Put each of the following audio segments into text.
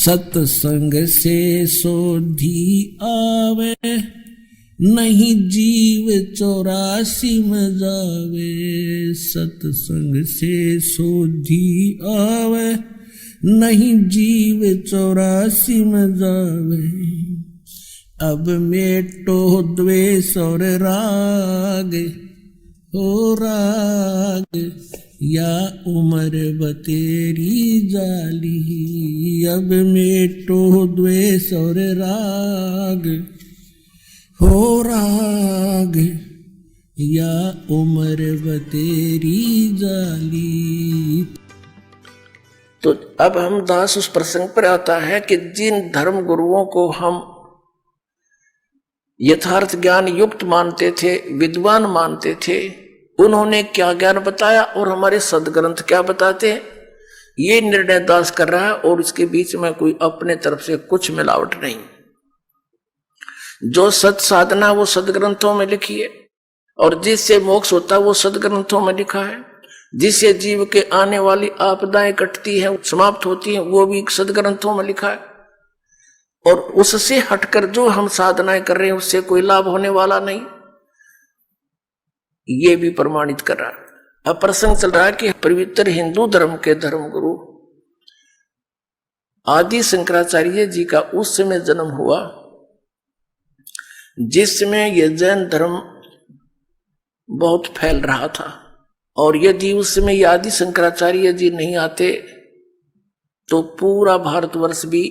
सत्संग से सोधी आवे, नहीं जीव 84 में जावे। सत्संग से सोधी आवे, नहीं जीव 84 में जावे। अब मेटो द्वेष और राग, हो राग या उम्र बतेरी जाली। अब मेटो द्वेष और राग, हो राग या उम्र बतेरी जाली। तो अब हम दास उस प्रसंग पर आता है कि जिन धर्म गुरुओं को हम यथार्थ ज्ञान युक्त मानते थे, विद्वान मानते थे, उन्होंने क्या ज्ञान बताया और हमारे सदग्रंथ क्या बताते हैं, ये निर्णय दास कर रहा है। और इसके बीच में कोई अपने तरफ से कुछ मिलावट नहीं। जो सत साधना वो सदग्रंथों में लिखी है, और जिससे मोक्ष होता है वो सदग्रंथों में लिखा है। जिससे जीव के आने वाली आपदाएं कटती हैं, समाप्त होती हैं, वो भी सदग्रंथों में लिखा है। और उससे हटकर जो हम साधनाएं कर रहे हैं उससे कोई लाभ होने वाला नहीं, ये भी प्रमाणित कर रहा है। अब प्रसंग चल रहा है कि पवित्र हिंदू धर्म के धर्मगुरु आदि शंकराचार्य जी का उस समय जन्म हुआ जिस समय यह जैन धर्म बहुत फैल रहा था। और यदि उस समय आदि शंकराचार्य जी नहीं आते तो पूरा भारतवर्ष भी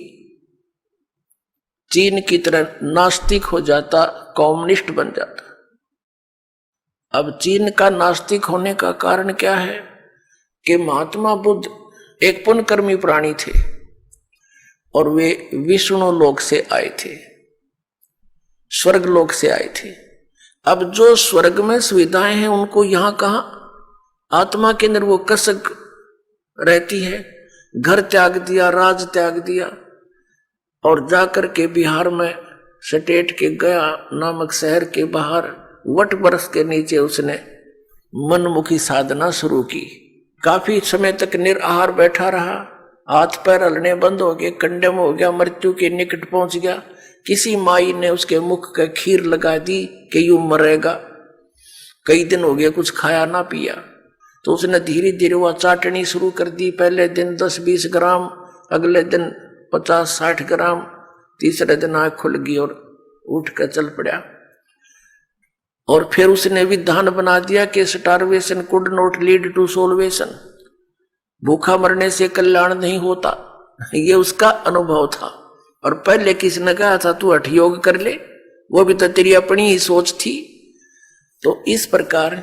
चीन की तरह नास्तिक हो जाता, कम्युनिस्ट बन जाता। अब चीन का नास्तिक होने का कारण क्या है कि महात्मा बुद्ध एक पुण्यकर्मी प्राणी थे और वे विष्णु लोक से आए थे, स्वर्ग लोक से आए थे। अब जो स्वर्ग में सुविधाएं हैं उनको यहां कहां, आत्मा के अंदर वो कसक रहती है। घर त्याग दिया, राज त्याग दिया और जाकर के बिहार में स्टेट के गया नामक शहर के बाहर वट वृक्ष के नीचे उसने मनमुखी साधना शुरू की। काफी समय तक निराहार बैठा रहा, हाथ पैर हलने बंद हो गए, कंडम हो गया, मृत्यु के निकट पहुंच गया। किसी माई ने उसके मुख का खीर लगा दी कि यूं मरेगा। कई दिन हो गए कुछ खाया ना पिया, तो उसने धीरे धीरे वह चाटनी शुरू कर दी। पहले दिन 10-20 ग्राम, अगले दिन 50-60 ग्राम, तीसरे दिन आंख खुल गई और उठ कर चल पड़ा। और फिर उसने विधान बना दिया कि starvation could not lead to salvation, भूखा मरने से कल्याण नहीं होता। ये उसका अनुभव था। और पहले किसी ने कहा था तू हठ योग कर ले, वो भी तो तेरी अपनी ही सोच थी। तो इस प्रकार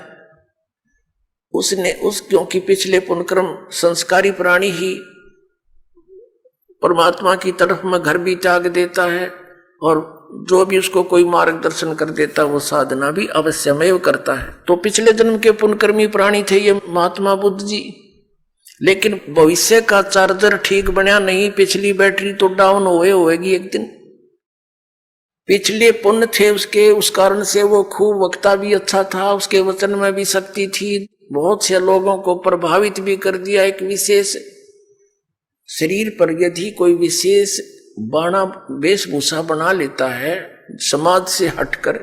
उसने क्योंकि पिछले पुण्यक्रम संस्कारी प्राणी ही परमात्मा की तरफ में घर भी त्याग देता है, और जो भी उसको कोई मार्गदर्शन कर देता वो साधना भी अवश्यमेव करता है। तो पिछले जन्म के पुण्यकर्मी प्राणी थे ये महात्मा बुद्ध जी, लेकिन भविष्य का चार्जर ठीक बना नहीं, पिछली बैटरी तो डाउन होएगी एक दिन। पिछले पुण्य थे उसके, उस कारण से वो खूब वक्ता भी अच्छा था, उसके वचन में भी शक्ति थी, बहुत से लोगों को प्रभावित भी कर दिया। एक विशेष शरीर पर यदि कोई विशेष बाणा वेशभूषा बना लेता है समाज से हटकर,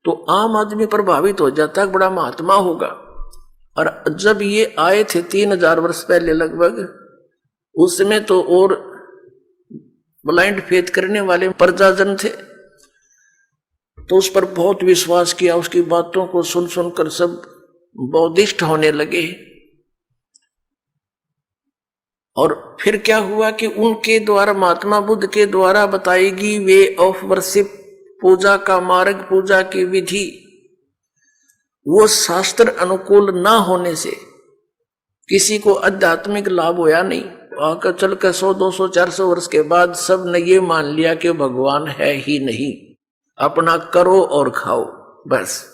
तो आम आदमी प्रभावित हो जाता है, बड़ा महात्मा होगा। और जब ये आए थे 3000 वर्ष पहले लगभग, उस समय तो और ब्लाइंड फेथ करने वाले प्रजाजन थे, तो उस पर बहुत विश्वास किया, उसकी बातों को सुन सुनकर सब बौद्धिष्ट होने लगे। और फिर क्या हुआ कि उनके द्वारा, महात्मा बुद्ध के द्वारा बताएगी वे ऑफ वर्शिप, पूजा का मार्ग, पूजा की विधि, वो शास्त्र अनुकूल ना होने से किसी को आध्यात्मिक लाभ होया नहीं। आकर चल कर 100, 200, 400 वर्ष के बाद सब ने ये मान लिया कि भगवान है ही नहीं, अपना करो और खाओ बस।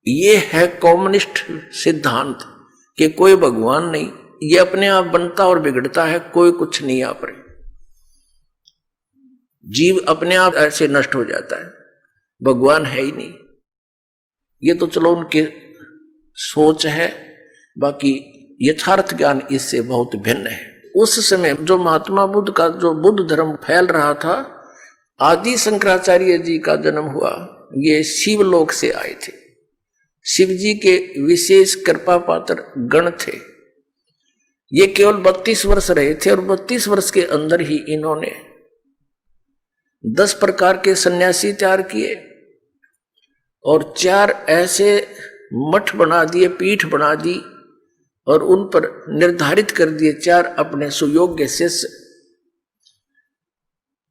ये है कम्युनिस्ट सिद्धांत कि कोई भगवान नहीं, ये अपने आप बनता और बिगड़ता है, कोई कुछ नहीं आप रहे, जीव अपने आप ऐसे नष्ट हो जाता है, भगवान है ही नहीं। ये तो चलो उनकी सोच है, बाकी यथार्थ ज्ञान इससे बहुत भिन्न है। उस समय जो महात्मा बुद्ध का जो बुद्ध धर्म फैल रहा था, आदि शंकराचार्य जी का जन्म हुआ। ये शिवलोक से आए थे, शिव जी के विशेष कृपा पात्र गण थे। ये केवल 32 वर्ष रहे थे और 32 वर्ष के अंदर ही इन्होंने 10 प्रकार के सन्यासी तैयार किए और 4 ऐसे मठ बना दिए, पीठ बना दी और उन पर निर्धारित कर दिए 4 अपने सुयोग्य शिष्य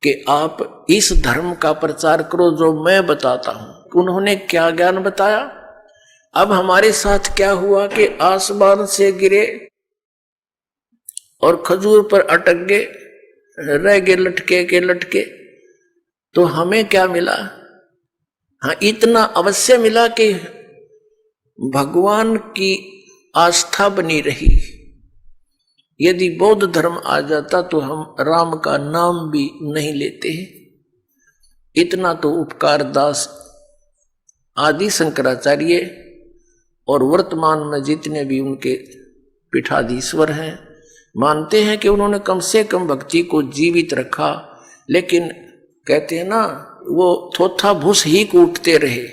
कि आप इस धर्म का प्रचार करो जो मैं बताता हूं। उन्होंने क्या ज्ञान बताया? अब हमारे साथ क्या हुआ कि आसमान से गिरे और खजूर पर अटक गए, रह गए लटके के लटके। तो हमें क्या मिला? हाँ, इतना अवश्य मिला कि भगवान की आस्था बनी रही। यदि बौद्ध धर्म आ जाता तो हम राम का नाम भी नहीं लेते। इतना तो उपकार दास आदि शंकराचार्य और वर्तमान में जितने भी उनके पीठाधीश्वर हैं मानते हैं कि उन्होंने कम से कम भक्ति को जीवित रखा। लेकिन कहते हैं ना, वो थोथा भूस ही कूटते रहे।